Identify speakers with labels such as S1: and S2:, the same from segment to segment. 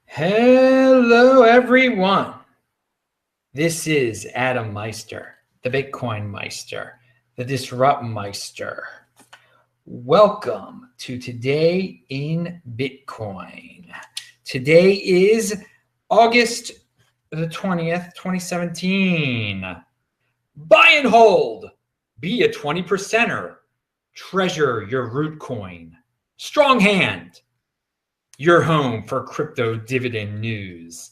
S1: Hello, everyone. This is Adam Meister, the Bitcoin Meister, the Disrupt Meister. Welcome to Today in Bitcoin. Today is August the 20th, 2017. Buy and hold. Be a 20%er. Treasure your root coin. Strong hand. Your home for crypto dividend news.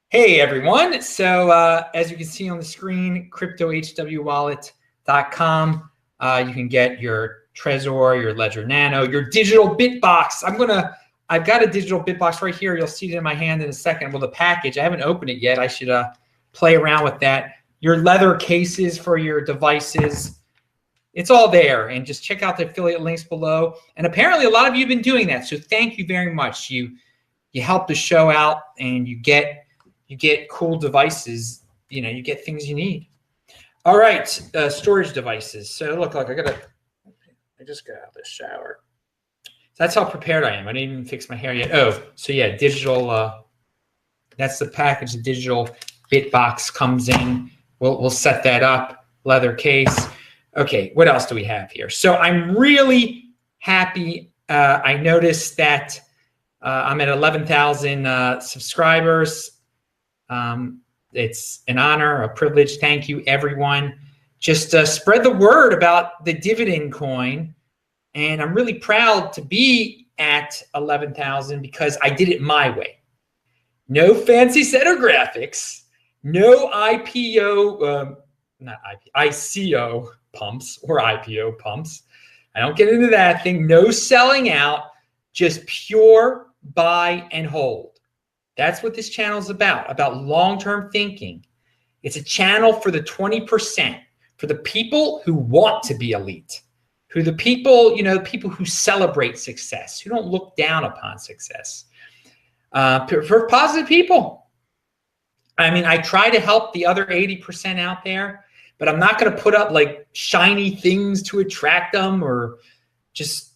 S1: Hey everyone, so as you can see on the screen, cryptohwwallet.com. You can get your Trezor, your Ledger Nano, your digital Bitbox. I've got a digital Bitbox right here. You'll see it in my hand in a second. Well, the package, I haven't opened it yet. I should play around with that. Your leather cases for your devices. It's all there, and just check out the affiliate links below. And apparently a lot of you have been doing that, so thank you very much. You help the show out, and you get cool devices. You know, you get things you need. All right, storage devices. So look, I just got out of the shower. That's how prepared I am. I didn't even fix my hair yet. Oh, so yeah, digital. That's the package. The digital Bitbox comes in. We'll set that up. Leather case. Okay, what else do we have here? So I'm really happy. I noticed that I'm at 11,000 subscribers. It's an honor, a privilege. Thank you, everyone. Just spread the word about the dividend coin. And I'm really proud to be at 11,000 because I did it my way. No fancy set of graphics, no ICO pumps or IPO pumps. I don't get into that thing. No selling out, just pure buy and hold. That's what this channel is about long-term thinking. It's a channel for the 20%, for the people who want to be elite, who the people, people who celebrate success, who don't look down upon success, for positive people. I mean, I try to help the other 80% out there, but I'm not going to put up like shiny things to attract them or just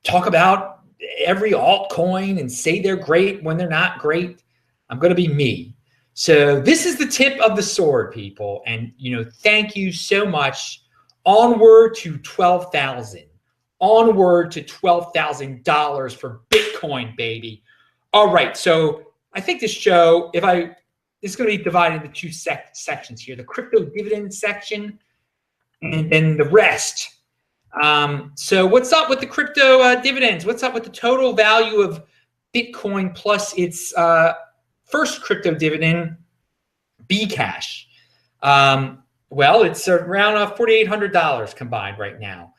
S1: talk about every altcoin and say they're great when they're not great. I'm going to be me. So this is the tip of the sword, people. And, thank you so much. Onward to 12,000. Onward to $12,000 for Bitcoin, baby. All right. So I think this show, it's going to be divided into two sections here, the crypto dividend section and then the rest. So what's up with the crypto dividends? What's up with the total value of Bitcoin plus its first crypto dividend, Bcash? Well, it's around $4,800 combined right now.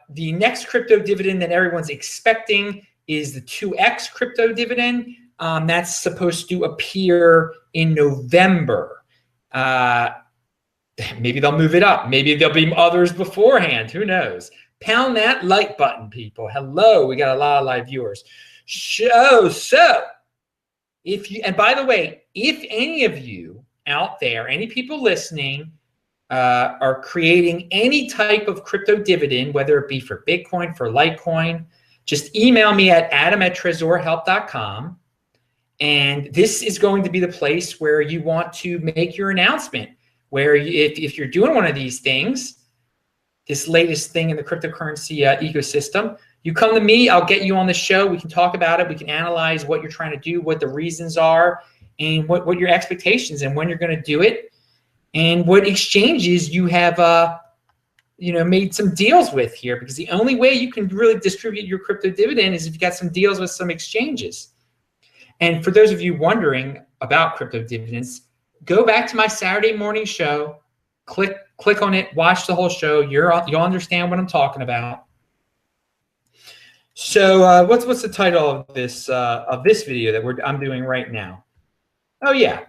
S1: The next crypto dividend that everyone's expecting is the 2x crypto dividend. That's supposed to appear in November. Maybe they'll move it up. Maybe there'll be others beforehand. Who knows? Pound that like button, people. Hello, we got a lot of live viewers. So if you, and by the way, if any of you out there, any people listening, are creating any type of crypto dividend, whether it be for Bitcoin, for Litecoin, just email me at adam@trezorhelp.com. And this is going to be the place where you want to make your announcement, where if you're doing one of these things, this latest thing in the cryptocurrency ecosystem, you come to me, I'll get you on the show. We can talk about it. We can analyze what you're trying to do, what the reasons are, and what your expectations and when you're going to do it, and what exchanges you have made some deals with here, because the only way you can really distribute your crypto dividend is if you got some deals with some exchanges. And for those of you wondering about crypto dividends, go back to my Saturday morning show, click on it, watch the whole show. You'll understand what I'm talking about. So what's the title of this video that I'm doing right now? Oh yeah,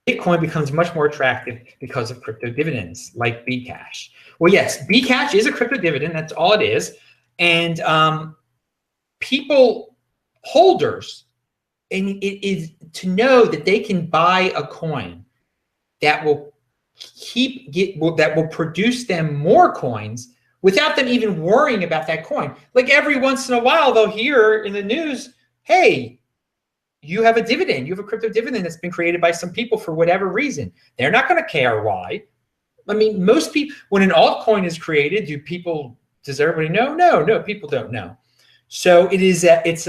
S1: Bitcoin becomes much more attractive because of crypto dividends like Bcash. Well, yes, Bcash is a crypto dividend. That's all it is. And holders, and it is to know that they can buy a coin that will that will produce them more coins without them even worrying about that coin. Like every once in a while, they'll hear in the news, hey, you have a dividend. You have a crypto dividend that's been created by some people for whatever reason. They're not going to care why. I mean, most people, when an altcoin is created, does everybody know? No, people don't know. So it's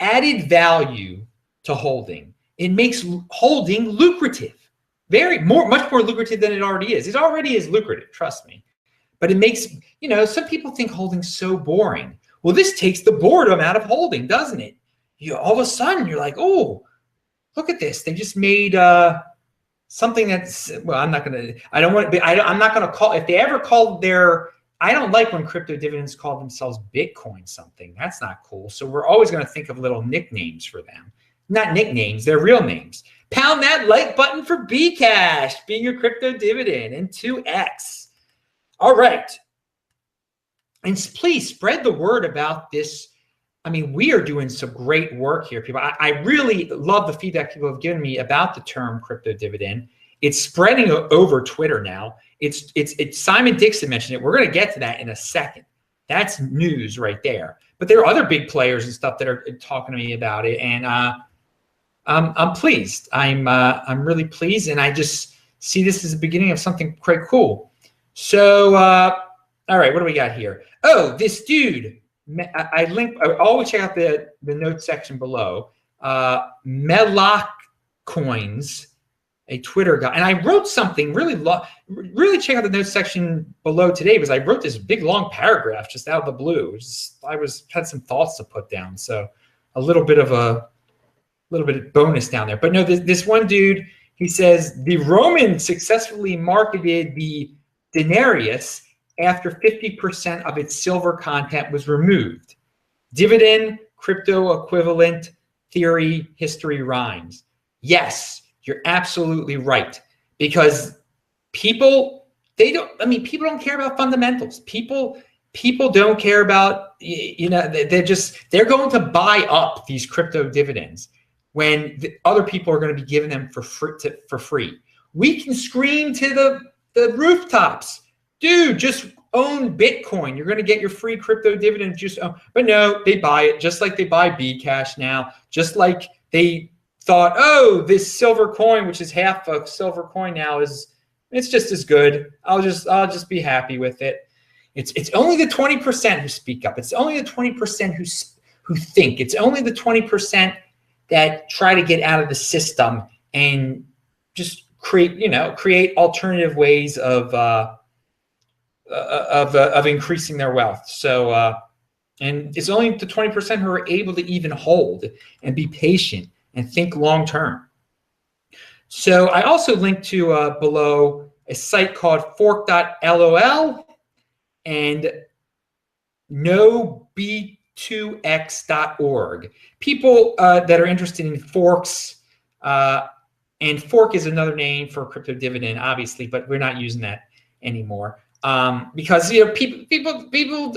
S1: added value to holding. It makes holding lucrative, much more lucrative than it already is. It already is lucrative, trust me. But it makes, some people think holding's so boring. Well, this takes the boredom out of holding, doesn't it? All of a sudden you're like, oh, look at this. They just made something that's, well, I'm not going to call, if they ever called I don't like when crypto dividends call themselves Bitcoin something. That's not cool. So we're always going to think of little nicknames for them. Not nicknames, they're real names. Pound that like button for Bcash, being your crypto dividend, and 2x. All right. And please spread the word about this. I mean, we are doing some great work here, people. I really love the feedback people have given me about the term crypto dividend. It's spreading over Twitter now. It's Simon Dixon mentioned it. We're going to get to that in a second. That's news right there. But there are other big players and stuff that are talking to me about it, and I'm pleased. I'm really pleased, and I just see this as the beginning of something quite cool. So, all right, what do we got here? Oh, this dude. I always check out the notes section below. Melock Coins, a Twitter guy, and I wrote something really check out the notes section below today, because I wrote this big long paragraph just out of the blue. I had some thoughts to put down, so a little bit of bonus down there. But no, this one dude, he says the Romans successfully marketed the denarius after 50% of its silver content was removed. Dividend, crypto equivalent theory, history rhymes. Yes, you're absolutely right. Because people don't care about fundamentals. People don't care about, they're going to buy up these crypto dividends when other people are going to be giving them for free. We can scream to the rooftops, dude, just own Bitcoin. You're going to get your free crypto dividend. But no, they buy it just like they buy Bcash now. Just like they thought, oh, this silver coin, which is half a silver coin now, it's just as good. I'll just be happy with it. It's only the 20% who speak up. It's only the 20% who think. It's only the 20% that try to get out of the system and just create alternative ways of increasing their wealth. So, and it's only the 20% who are able to even hold and be patient and think long term. So I also linked to below a site called fork.lol and nob2x.org. People that are interested in forks, and fork is another name for crypto dividend, obviously, but we're not using that anymore. Because people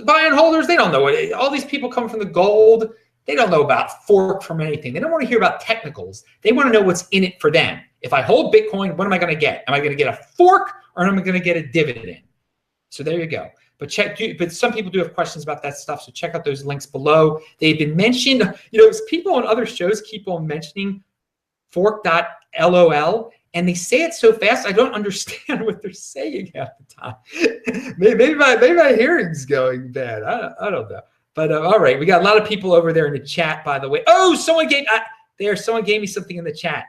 S1: buying holders, they don't know what all these people come from the gold. They don't know about fork from anything. They don't want to hear about technicals. They want to know what's in it for them. If I hold Bitcoin, what am I going to get? Am I going to get a fork or am I going to get a dividend? So there you go. But some people do have questions about that stuff. So check out those links below. They've been mentioned. People on other shows keep on mentioning fork.lol. And they say it so fast, I don't understand what they're saying half the time. maybe my hearing's going bad. I don't know. But all right, we got a lot of people over there in the chat, by the way. Oh, someone gave me something in the chat.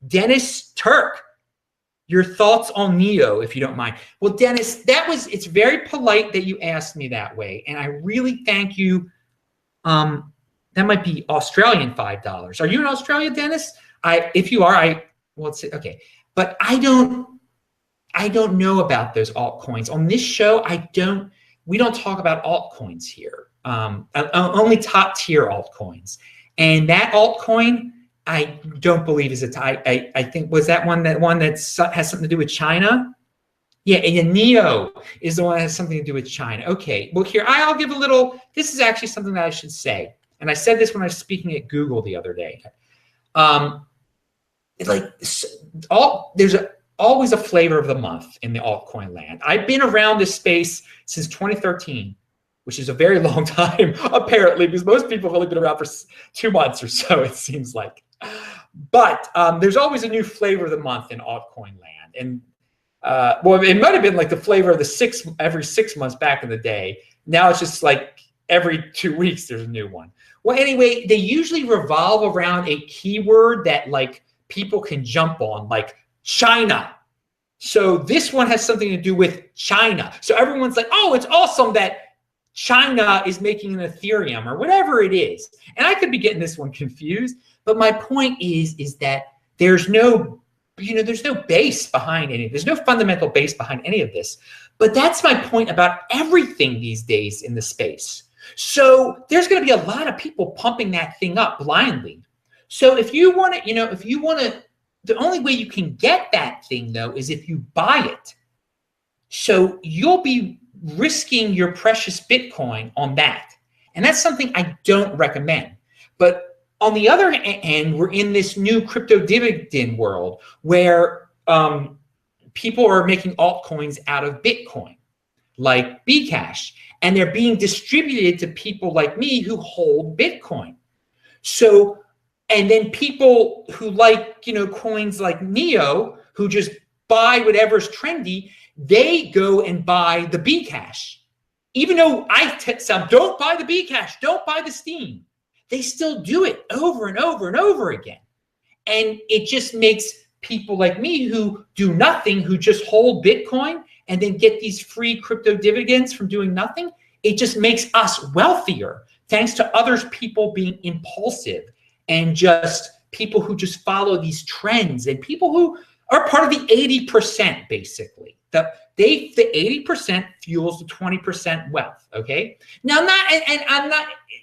S1: Dennis Turk, your thoughts on Neo, if you don't mind. Well, Dennis, it's very polite that you asked me that way, and I really thank you. That might be Australian $5. Are you in Australia, Dennis? If you are, well, let's see. Okay, but I don't know about those altcoins on this show. We don't talk about altcoins here. Only top tier altcoins, and that altcoin I don't believe is I think was that one that has something to do with China. Yeah, and Neo is the one that has something to do with China. Okay, well here I'll give a little. This is actually something that I should say, and I said this when I was speaking at Google the other day. There's always a flavor of the month in the altcoin land. I've been around this space since 2013. which is a very long time, apparently, because most people have only been around for 2 months or so, it seems like. But there's always a new flavor of the month in altcoin land. And well, it might have been like the flavor of the every 6 months back in the day. Now it's just like every 2 weeks there's a new one. Well, anyway, they usually revolve around a keyword that like people can jump on, like China. So this one has something to do with China. So everyone's like, oh, it's awesome that China is making an Ethereum or whatever it is. And I could be getting this one confused, but my point is that there's no, there's no base behind any, there's no fundamental base behind any of this. But that's my point about everything these days in the space. So there's going to be a lot of people pumping that thing up blindly. So if you want to, the only way you can get that thing though is if you buy it. So you'll be risking your precious Bitcoin on that. And that's something I don't recommend. But on the other end, we're in this new crypto dividend world where people are making altcoins out of Bitcoin, like Bcash, and they're being distributed to people like me who hold Bitcoin. So, and then people who like, coins like Neo, who just buy whatever's trendy, they go and buy the Bcash. Even though I tell them, don't buy the Bcash, don't buy the Steam. They still do it over and over and over again. And it just makes people like me who do nothing, who just hold Bitcoin and then get these free crypto dividends from doing nothing, it just makes us wealthier thanks to others people being impulsive and just people who just follow these trends and people who are part of the 80%, basically. The 80% fuels the 20% wealth, okay? Now,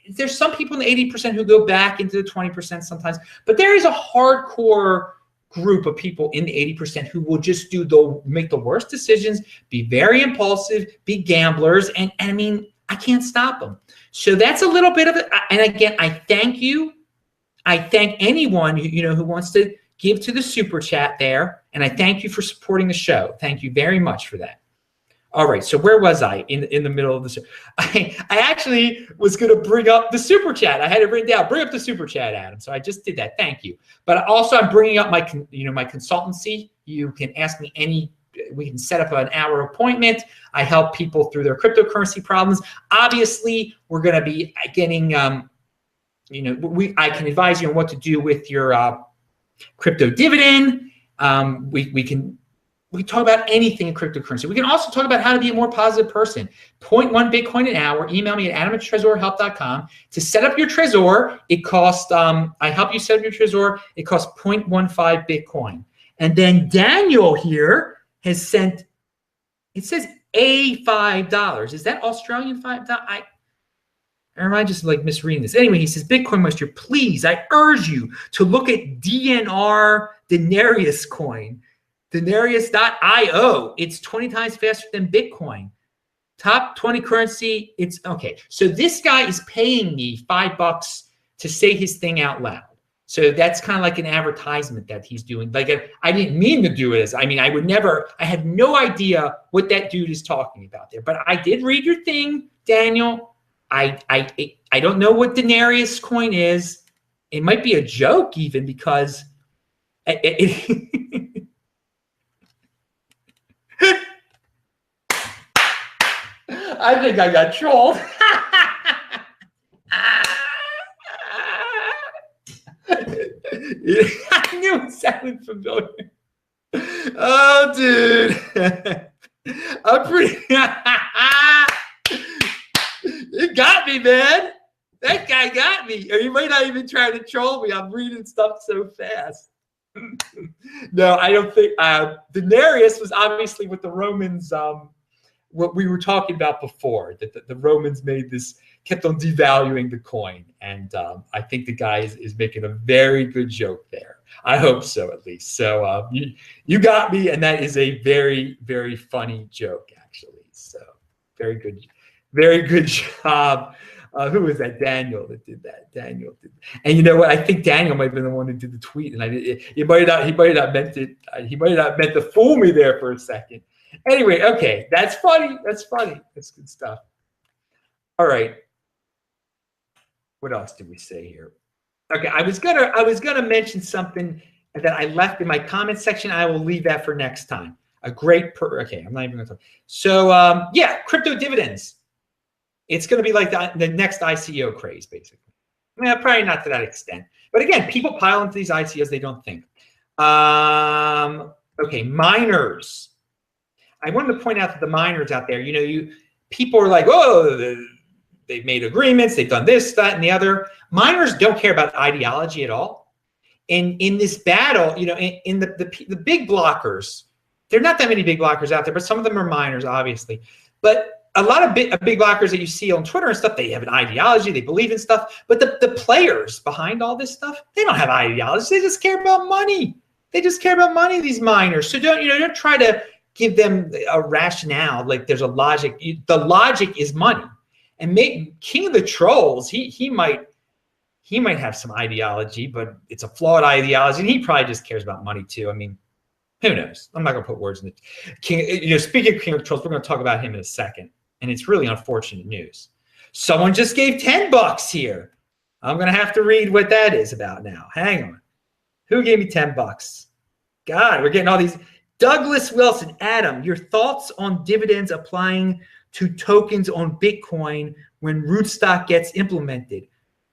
S1: there's some people in the 80% who go back into the 20% sometimes, but there is a hardcore group of people in the 80% who will just make the worst decisions, be very impulsive, be gamblers, and I mean, I can't stop them. So that's a little bit of it. And again, I thank you. I thank anyone who wants to give to the super chat there. And I thank you for supporting the show. Thank you very much for that. All right, so where was I in the middle of the show? I actually was going to bring up the super chat. I had it written down. Bring up the super chat, Adam. So I just did that. Thank you. But also, I'm bringing up my consultancy. You can ask me we can set up an hour appointment. I help people through their cryptocurrency problems. Obviously, we're going to be getting, I can advise you on what to do with your crypto dividend. We talk about anything in cryptocurrency. We can also talk about how to be a more positive person. 0.1 Bitcoin an hour. Email me at adam@tresorhelp.com. To set up your Trezor, it costs, I help you set up your Trezor. It costs 0.15 Bitcoin. And then Daniel here has sent, it says $5. Is that Australian $5? Or am I just like misreading this? Anyway, he says, Bitcoin Master, please, I urge you to look at DNR Denarius coin. Denarius.io. It's 20 times faster than Bitcoin. Top 20 currency. It's okay. So this guy is paying me $5 to say his thing out loud. So that's kind of like an advertisement that he's doing. Like I didn't mean to do it. I had no idea what that dude is talking about there. But I did read your thing, Daniel. I don't know what Denarius coin is. It might be a joke even because I think I got trolled. I knew it sounded familiar. Oh, dude. I'm pretty... It got me, man. That guy got me. Or he might not even try to troll me. I'm reading stuff so fast. No, I don't think... Denarius was obviously what the Romans... what we were talking about before, that the Romans kept on devaluing the coin. And I think the guy is making a very good joke there. I hope so, at least. So you got me, and that is a very, very funny joke, actually. So very good job. Who was that? Daniel that did that. Daniel did. And you know what? I think Daniel might have been the one who did the tweet, and he might not meant it. He might not meant to fool me there for a second. Anyway, okay, that's funny. That's funny. That's good stuff. All right. What else did we say here? Okay, I was gonna mention something that I left in my comment section. I will leave that for next time. Okay, I'm not even gonna talk. So yeah, crypto dividends. It's gonna be like the next ICO craze, basically. Yeah, probably not to that extent. But again, people pile into these ICOs, they don't think. Okay, miners. I wanted to point out that the miners out there, people are like, oh, they've made agreements, they've done this, that, and the other. Miners don't care about ideology at all. And in this battle, in the big blockers, there are not that many big blockers out there, but some of them are miners, obviously. But a lot of big blockers that you see on Twitter and stuff, they have an ideology, they believe in stuff. But the players behind all this stuff, they don't have ideology. They just care about money. They just care about money, these miners. So don't try to give them a rationale like there's a logic. The logic is money. And King of the Trolls, he might have some ideology, but it's a flawed ideology, and he probably just cares about money too. I mean, who knows? I'm not gonna put words in the King. Speaking of King of the Trolls, we're gonna talk about him in a second, and it's really unfortunate news. Someone just gave $10 here. I'm gonna have to read what that is about now. Hang on. Who gave me $10? God, we're getting all these. Douglas Wilson, Adam, your thoughts on dividends applying to tokens on Bitcoin when Rootstock gets implemented?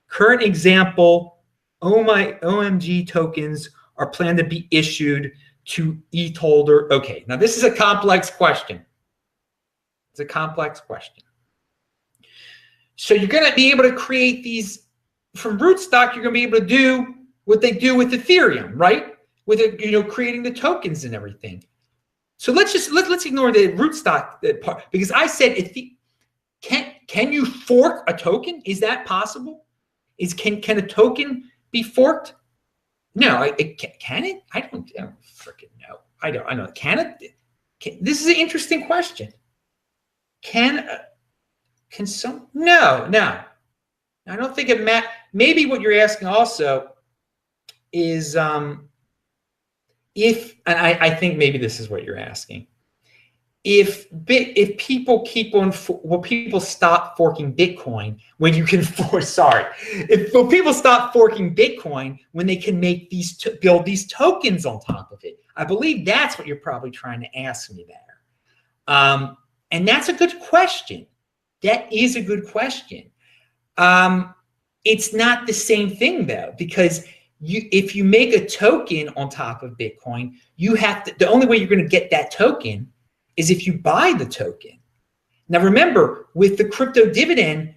S1: Current example, OMG tokens are planned to be issued to ETH holder. Okay, now this is a complex question. It's a complex question. So you're going to be able to create these from Rootstock. You're going to be able to do what they do with Ethereum, right? With creating the tokens and everything. So let's ignore the Rootstock part, because I said can you fork a token? Is that possible? Can a token be forked? No, can it? I don't freaking know. I know. Can it? This is an interesting question. Can some? No. I don't think it. Maybe what you're asking also is and I think maybe this is what you're asking. If people will people stop forking Bitcoin when you can will people stop forking Bitcoin when they can make build these tokens on top of it? I believe that's what you're probably trying to ask me there. And that's a good question. That is a good question. It's not the same thing though, because if you make a token on top of Bitcoin, the only way you're going to get that token is if you buy the token. Now remember, with the crypto dividend,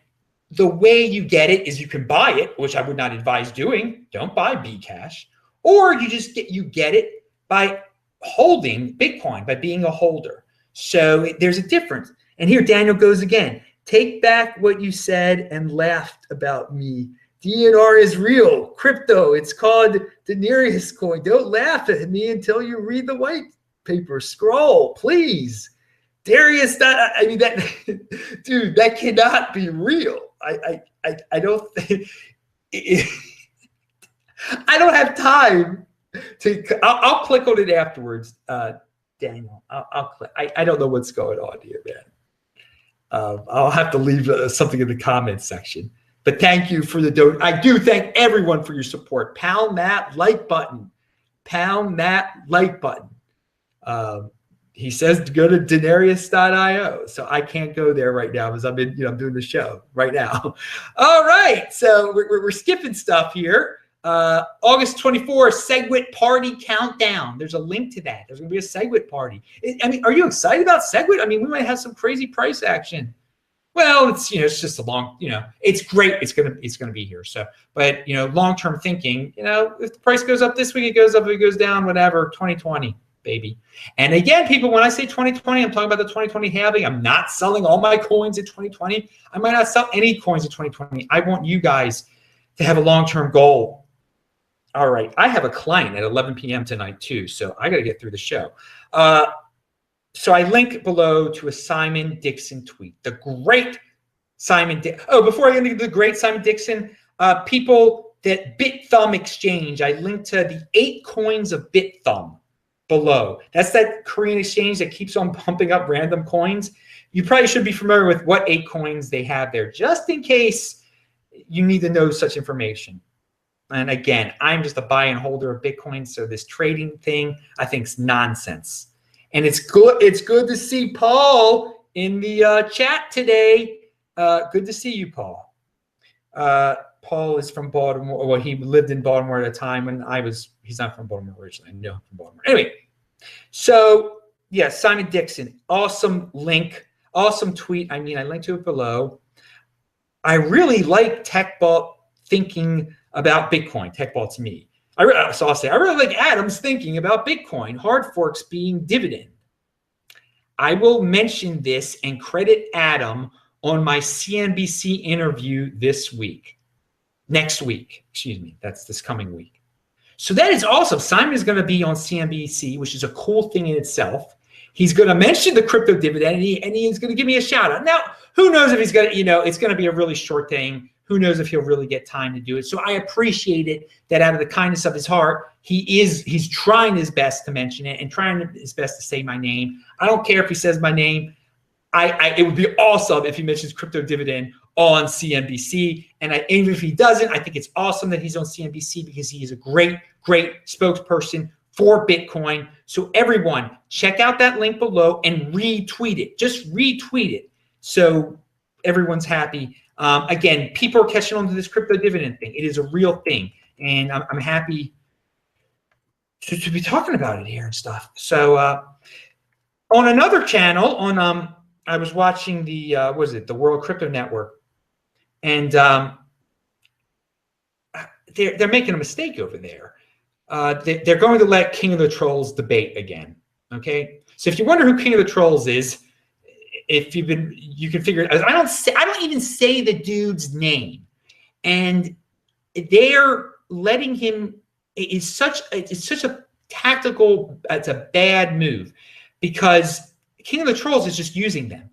S1: the way you get it is you can buy it, which I would not advise doing. Don't buy Bcash. Or you get it by holding Bitcoin, by being a holder. So there's a difference. And here Daniel goes again. Take back what you said and laughed about me. DNR is real. Crypto. It's called Denarius coin. Don't laugh at me until you read the white paper. Scroll, please. Darius, dude, that cannot be real. I don't think I don't have time to. I'll click on it afterwards, Daniel. I'll click. I don't know what's going on here, man. I'll have to leave something in the comments section. But thank you for the donation. I do thank everyone for your support. Pound that like button. Pound that like button. He says to go to denarius.io. So I can't go there right now because I'm doing the show right now. All right. So we're skipping stuff here. August 24th, SegWit party countdown. There's a link to that. There's going to be a SegWit party. Are you excited about SegWit? I mean, we might have some crazy price action. Well, it's just a long, it's great. It's gonna be here. So, but long-term thinking, if the price goes up this week, it goes up, it goes down, whatever. 2020, baby. And again, people, when I say 2020, I'm talking about the 2020 halving. I'm not selling all my coins in 2020. I might not sell any coins in 2020. I want you guys to have a long-term goal. All right, I have a client at 11 p.m. tonight too, so I got to get through the show. So I link below to a Simon Dixon tweet. The great Simon Dixon. Oh, before I get into the great Simon Dixon, people that BitThumb exchange, I link to the 8 coins of BitThumb below. That's that Korean exchange that keeps on pumping up random coins. you probably should be familiar with what 8 coins they have there, just in case you need to know such information. And again, I'm just a buy and holder of Bitcoin, so this trading thing I think is nonsense. And it's good. It's good to see Paul in the chat today. Good to see you, Paul. Paul is from Baltimore. Well, he lived in Baltimore at a time when he's not from Baltimore originally. I know him from Baltimore. Anyway, so yeah, Simon Dixon, awesome link, awesome tweet. I mean, I linked to it below. I really like TechBalt thinking about Bitcoin. TechBalt's me. So I'll say, I really like Adam's thinking about Bitcoin, hard forks being dividend. I will mention this and credit Adam on my CNBC interview next week, excuse me, that's this coming week. So that is awesome. Simon is going to be on CNBC, which is a cool thing in itself. He's going to mention the crypto dividend, and he's going to give me a shout out. Now, who knows if he's going to, it's going to be a really short thing. Who knows if he'll really get time to do it. So I appreciate it that out of the kindness of his heart, he's trying his best to mention it and trying his best to say my name. I don't care if he says my name. It would be awesome if he mentions crypto dividend on CNBC. And even if he doesn't, I think it's awesome that he's on CNBC because he is a great, great spokesperson for Bitcoin. So everyone, check out that link below and retweet it. Just retweet it so everyone's happy. Again, people are catching on to this crypto dividend thing. It is a real thing. And I'm happy to be talking about it here and stuff. So on another channel, I was watching the the World Crypto Network, and they're making a mistake over there. They're going to let King of the Trolls debate again. Okay, so if you wonder who King of the Trolls is, you can figure it out. I don't even say the dude's name, and they're letting him. It's such a tactical. It's a bad move because King of the Trolls is just using them.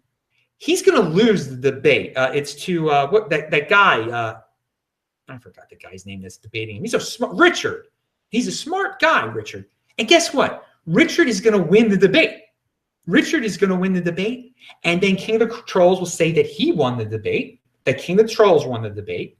S1: He's going to lose the debate. It's to that guy. I forgot the guy's name that's debating him. He's a smart Richard. He's a smart guy, Richard. And guess what? Richard is going to win the debate. Richard is going to win the debate, and then King of the Trolls will say that he won the debate, that King of the Trolls won the debate.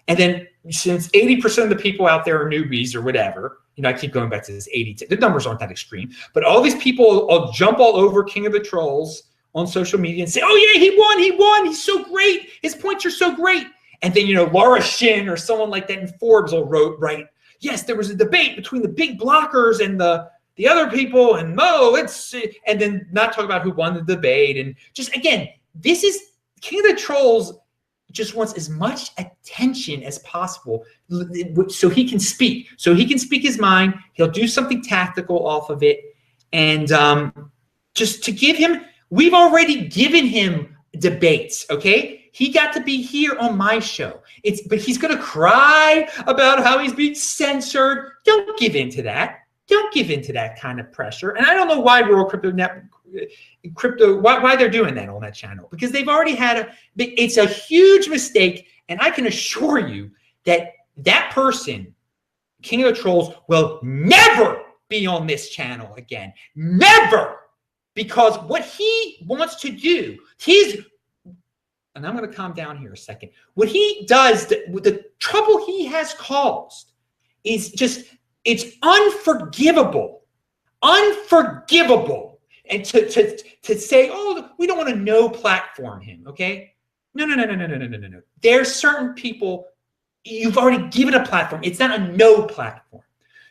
S1: And then since 80% of the people out there are newbies or whatever, I keep going back to this 80. The numbers aren't that extreme, but all these people will jump all over King of the Trolls on social media and say, oh yeah, he won. He's so great. His points are so great. And then, Laura Shin or someone like that in Forbes will write, yes, there was a debate between the big blockers and the other people, and and then not talk about who won the debate. And just, again, this is King of the Trolls just wants as much attention as possible so he can speak. So he can speak his mind. He'll do something tactical off of it. And just to give him, we've already given him debates, okay? He got to be here on my show. But he's going to cry about how he's being censored. Don't give in to that. Don't give in to that kind of pressure. And I don't know why World Crypto Network, why they're doing that on that channel, because they've already had it's a huge mistake. And I can assure you that that person, King of the Trolls, will never be on this channel again. Never. Because what he wants to do, and I'm going to calm down here a second. What he does, the trouble he has caused is just, it's unforgivable. Unforgivable. And to say, oh, we don't want to no platform him, okay? No. There's certain people, you've already given a platform. It's not a no platform.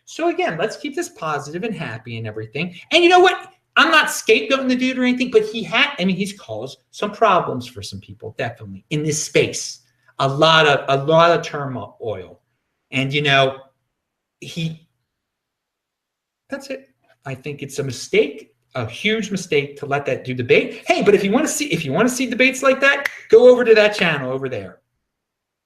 S1: So again, let's keep this positive and happy and everything. And you know what? I'm not scapegoating the dude or anything, but he's caused some problems for some people, definitely, in this space. A lot of turmoil. And that's it. I think it's a mistake, a huge mistake to let that dude debate. Hey, but if you want to see debates like that, go over to that channel over there.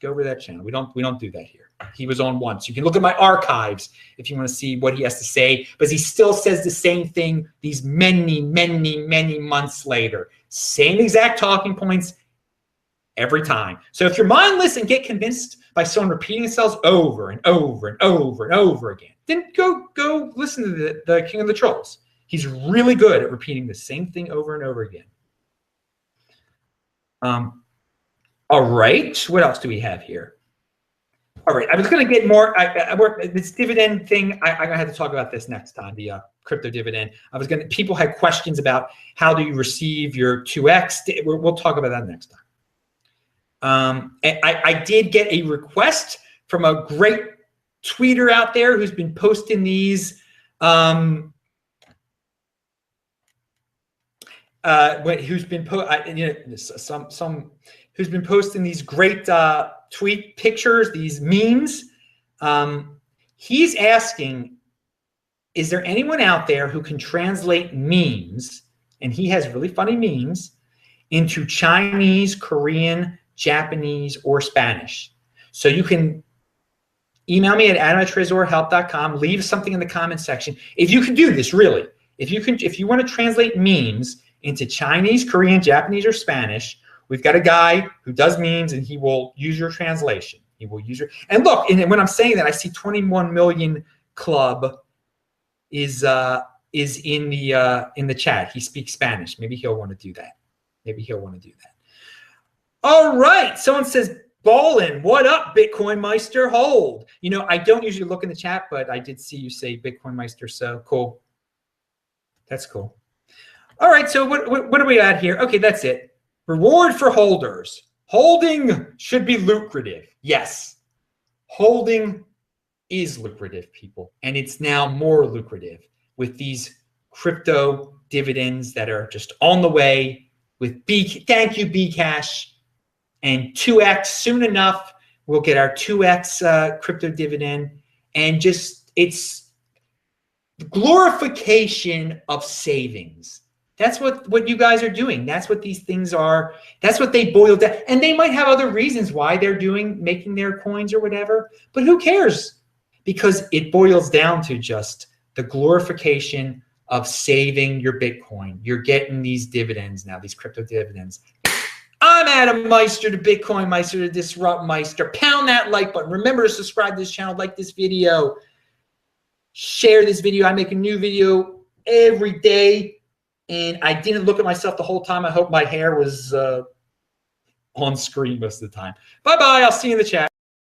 S1: Go over to that channel. We don't do that here. He was on once. You can look at my archives if you want to see what he has to say, but he still says the same thing these many months later. Same exact talking points every time. So if you're mindless and get convinced by someone repeating themselves over and over and over and over again, then go listen to the King of the Trolls. He's really good at repeating the same thing over and over again. All right. What else do we have here? All right. I was going to get more. This dividend thing. I had to talk about this next time. The crypto dividend. People had questions about how do you receive your 2x. We'll talk about that next time. I did get a request from a great tweeter out there who's been posting these. Who's been posting these great tweet pictures, these memes. He's asking, is there anyone out there who can translate memes, and he has really funny memes, into Chinese, Korean, Japanese, or Spanish? So you can email me at adam@tresorhelp.com, leave something in the comment section. If you can do this, really, if you want to translate memes into Chinese, Korean, Japanese, or Spanish, we've got a guy who does memes, and he will use your translation. He will use your, and look, and when I'm saying that, I see 21 million club is in the chat. He speaks Spanish. Maybe he'll want to do that. All right. Someone says, Ballin, what up, Bitcoin Meister? Hold. You know, I don't usually look in the chat, but I did see you say Bitcoin Meister, so cool. That's cool. All right, so what are we at here? Okay, that's it. Reward for holders. Holding should be lucrative. Yes, holding is lucrative, people, and it's now more lucrative with these crypto dividends that are just on the way with thank you, Bcash, and 2x. Soon enough, we'll get our 2x crypto dividend, and just it's glorification of savings. That's what you guys are doing. That's what these things are. That's what they boil down. And they might have other reasons why they're making their coins or whatever, but who cares? Because it boils down to just the glorification of saving your Bitcoin. You're getting these dividends now, these crypto dividends. I'm Adam Meister, the Bitcoin Meister, the Disrupt Meister. Pound that like button. Remember to subscribe to this channel, like this video, share this video. I make a new video every day. And I didn't look at myself the whole time. I hope my hair was on screen most of the time. Bye-bye. I'll see you in the chat.